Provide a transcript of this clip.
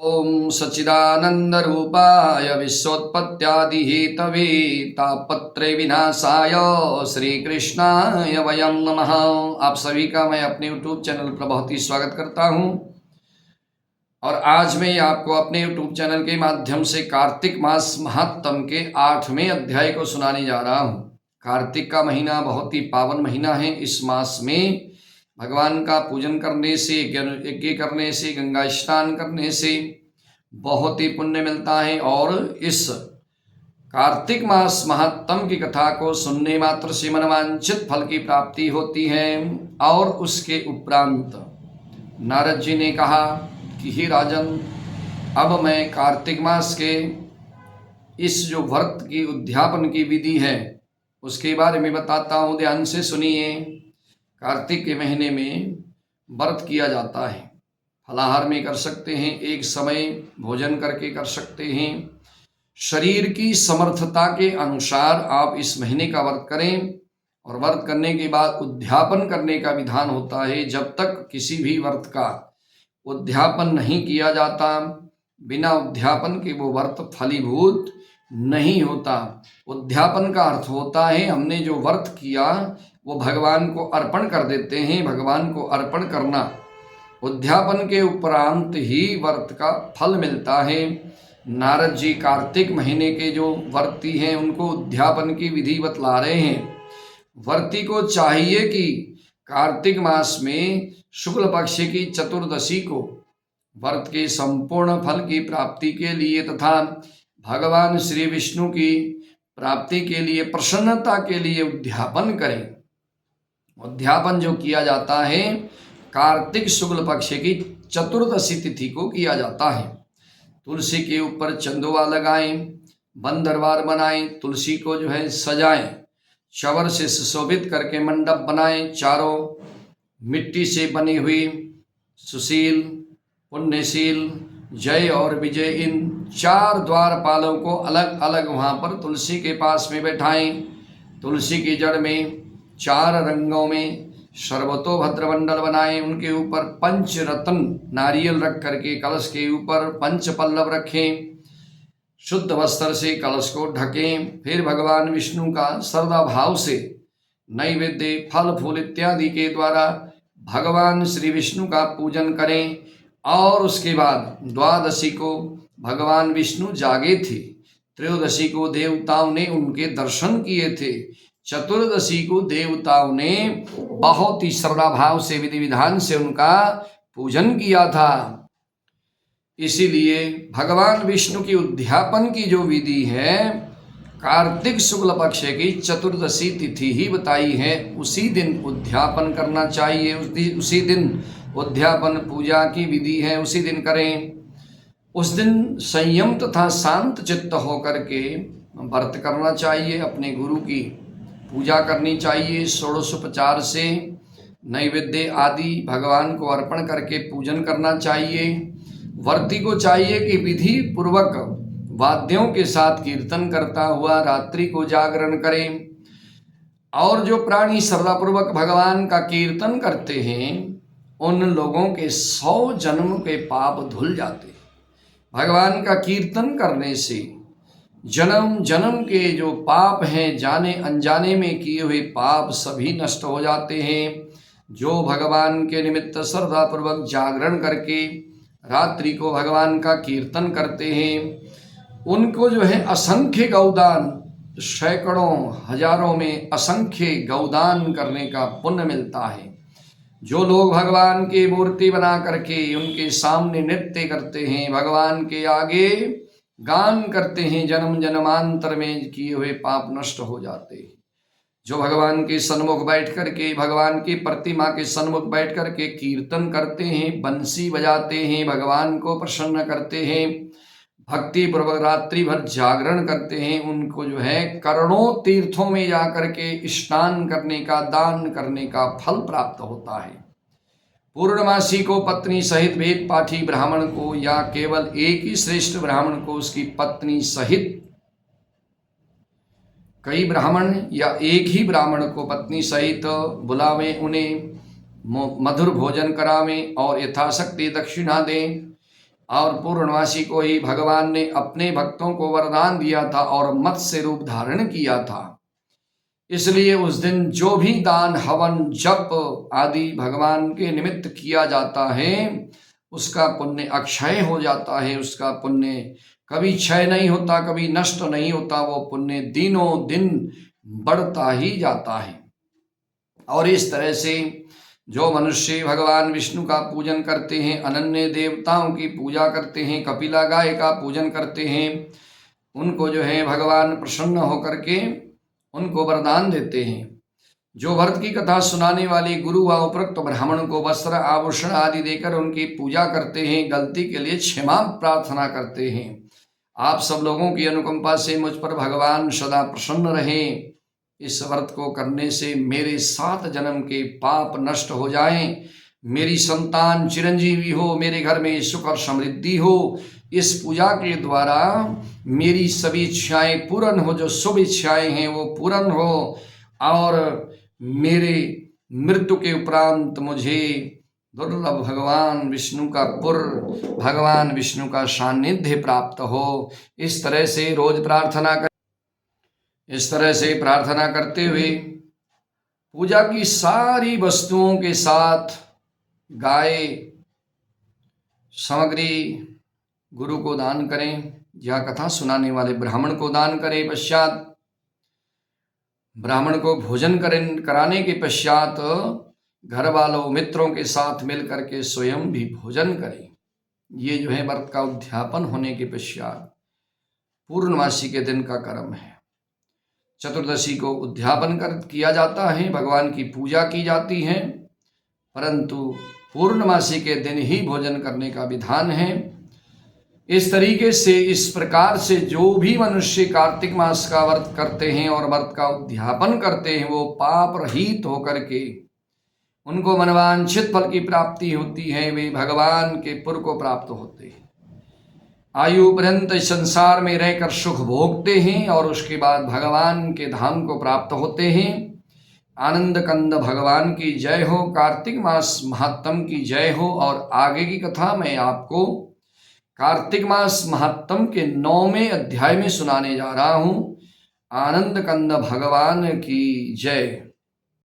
ओम सच्चिदानंदरूपाय विश्वोत्पत्त्यादिहेतवे तापत्रय विनाशाय श्रीकृष्णाय वयं नमः। आप सभी का मैं अपने YouTube चैनल पर बहुत ही स्वागत करता हूं और आज मैं आपको अपने YouTube चैनल के माध्यम से कार्तिक मास महात्म के 8वें अध्याय को सुनाने जा रहा हूं। कार्तिक का महीना बहुत ही पावन महीना है। इस मास में भगवान का पूजन करने से, यज्ञ करने से, गंगा स्नान करने से बहुत ही पुण्य मिलता है और इस कार्तिक मास महात्म की कथा को सुनने मात्र से मनवांछित फल की प्राप्ति होती है। और उसके उपरांत नारद जी ने कहा कि हे राजन, अब मैं कार्तिक मास के इस जो व्रत की उद्यापन की विधि है उसके बारे में बताता हूँ, ध्यान से सुनिए। कार्तिक के महीने में व्रत किया जाता है। फलाहार में कर सकते हैं, एक समय भोजन करके कर सकते हैं। शरीर की समर्थता के अनुसार आप इस महीने का व्रत करें और व्रत करने के बाद उद्यापन करने का विधान होता है। जब तक किसी भी व्रत का उद्यापन नहीं किया जाता, बिना उद्यापन के वो व्रत फलीभूत नहीं होता। उद्यापन का अर्थ होता है हमने जो व्रत किया वो भगवान को अर्पण कर देते हैं। भगवान को अर्पण करना, उद्यापन के उपरांत ही व्रत का फल मिलता है। नारद जी कार्तिक महीने के जो व्रती हैं उनको उद्यापन की विधि बतला रहे हैं। व्रती को चाहिए कि कार्तिक मास में शुक्ल पक्ष की चतुर्दशी को व्रत के संपूर्ण फल की प्राप्ति के लिए तथा भगवान श्री विष्णु की प्राप्ति के लिए, प्रसन्नता के लिए उद्यापन करें। उद्यापन जो किया जाता है कार्तिक शुक्ल पक्ष की चतुर्दशी तिथि को किया जाता है। तुलसी के ऊपर चंदुआ लगाएं, बंदरवार बनाएं, तुलसी को जो है सजाएं, चवर से सुशोभित करके मंडप बनाएं। चारों मिट्टी से बनी हुई सुशील, पुण्यशील, जय और विजय, इन 4 द्वारपालों को अलग अलग वहाँ पर तुलसी के पास में बैठाएं। तुलसी की जड़ में 4 रंगों में सर्वतोभद्र मंडल बनाएं। उनके ऊपर पंचरत्न नारियल रख करके कलश के ऊपर पंच पल्लव रखें। शुद्ध वस्त्र से कलश को ढकें। फिर भगवान विष्णु का श्रद्धा भाव से नैवेद्य, फल फूल इत्यादि के द्वारा भगवान श्री विष्णु का पूजन करें। और उसके बाद द्वादशी को भगवान विष्णु जागे थे, त्रयोदशी को देवताओं ने उनके दर्शन किए थे, चतुर्दशी को देवताओं ने बहुत ही श्रद्धा भाव से विधि विधान से उनका पूजन किया था। इसीलिए भगवान विष्णु की उद्यापन की जो विधि है कार्तिक शुक्ल पक्ष की चतुर्दशी तिथि ही बताई है। उसी दिन उद्यापन करना चाहिए। उसी दिन उद्यापन पूजा की विधि है, उसी दिन करें। उस दिन संयम तथा शांत चित्त होकर के व्रत करना चाहिए। अपने गुरु की पूजा करनी चाहिए। षोडशोपचार से नैवेद्य आदि भगवान को अर्पण करके पूजन करना चाहिए। व्रती को चाहिए कि विधि पूर्वक वाद्यों के साथ कीर्तन करता हुआ रात्रि को जागरण करें। और जो प्राणी श्रद्धापूर्वक भगवान का कीर्तन करते हैं उन लोगों के 100 जन्म के पाप धुल जाते हैं। भगवान का कीर्तन करने से जन्म जन्म के जो पाप हैं, जाने अनजाने में किए हुए पाप सभी नष्ट हो जाते हैं। जो भगवान के निमित्त श्रद्धापूर्वक जागरण करके रात्रि को भगवान का कीर्तन करते हैं उनको जो है असंख्य गौदान, सैकड़ों हजारों में असंख्य गौदान करने का पुण्य मिलता है। जो लोग भगवान की मूर्ति बना करके उनके सामने नृत्य करते हैं, भगवान के आगे गान करते हैं, जन्म जन्मांतर में किए हुए पाप नष्ट हो जाते हैं। जो भगवान के सन्मुख बैठ करके, भगवान की प्रतिमा के सन्मुख बैठ करके कीर्तन करते हैं, बंसी बजाते हैं, भगवान को प्रसन्न करते हैं, भक्ति पूर्वक रात्रि भर जागरण करते हैं, उनको जो है करोड़ों तीर्थों में जाकर के स्नान करने का, दान करने का फल प्राप्त होता है। पूर्णमासी को पत्नी सहित, वेद पाठी ब्राह्मण को या केवल एक ही श्रेष्ठ ब्राह्मण को उसकी पत्नी सहित, कई ब्राह्मण या एक ही ब्राह्मण को पत्नी सहित बुलावें, उन्हें मधुर भोजन करावें और यथाशक्ति दक्षिणा दें। और पूर्णमासी को ही भगवान ने अपने भक्तों को वरदान दिया था और मत्स्य रूप धारण किया था। इसलिए उस दिन जो भी दान हवन जप आदि भगवान के निमित्त किया जाता है उसका पुण्य अक्षय हो जाता है, उसका पुण्य कभी क्षय नहीं होता, कभी नष्ट नहीं होता, वो पुण्य दिनों दिन बढ़ता ही जाता है। और इस तरह से जो मनुष्य भगवान विष्णु का पूजन करते हैं, अनन्य देवताओं की पूजा करते हैं, कपिला गाय का पूजन करते हैं, उनको जो है भगवान प्रसन्न होकर के उनको वरदान देते हैं। जो भरत की कथा सुनाने वाले गुरु व उपरोक्त ब्राह्मण को वस्त्र आभूषण आदि देकर उनकी पूजा करते हैं, गलती के लिए क्षमा प्रार्थना करते हैं। आप सब लोगों की अनुकंपा से मुझ पर भगवान सदा प्रसन्न रहें। इस व्रत को करने से मेरे 7 जन्म के पाप नष्ट हो जाएं, मेरी संतान चिरंजीवी हो, मेरे घर में सुख और समृद्धि हो। इस पूजा के द्वारा मेरी सभी इच्छाएं पूर्ण हो, जो शुभ इच्छाएं हैं वो पूर्ण हो, और मेरे मृत्यु के उपरांत मुझे दुर्लभ भगवान विष्णु का भगवान विष्णु का सानिध्य प्राप्त हो। इस तरह से रोज प्रार्थना करते हुए पूजा की सारी वस्तुओं के साथ गाय सामग्री गुरु को दान करें, या कथा सुनाने वाले ब्राह्मण को दान करें। पश्चात ब्राह्मण को भोजन कराने के पश्चात घर वालों मित्रों के साथ मिल करके स्वयं भी भोजन करें। ये जो है व्रत का उद्यापन होने के पश्चात पूर्णमासी के दिन का कर्म है। चतुर्दशी को उद्यापन किया जाता है, भगवान की पूजा की जाती है, परंतु पूर्णमासी के दिन ही भोजन करने का विधान है। इस तरीके से, इस प्रकार से जो भी मनुष्य कार्तिक मास का व्रत करते हैं और व्रत का उद्यापन करते हैं, वो पाप रहित होकर के उनको मनवांछित फल की प्राप्ति होती है, वे भगवान के पुर को प्राप्त होते हैं, आयु पर्यंत संसार में रहकर सुख भोगते हैं और उसके बाद भगवान के धाम को प्राप्त होते हैं। आनंद कंद भगवान की जय हो, कार्तिक मास महात्म की जय हो। और आगे की कथा मैं आपको कार्तिक मास महात्म के 9वें अध्याय में सुनाने जा रहा हूं। आनंद कंद भगवान की जय।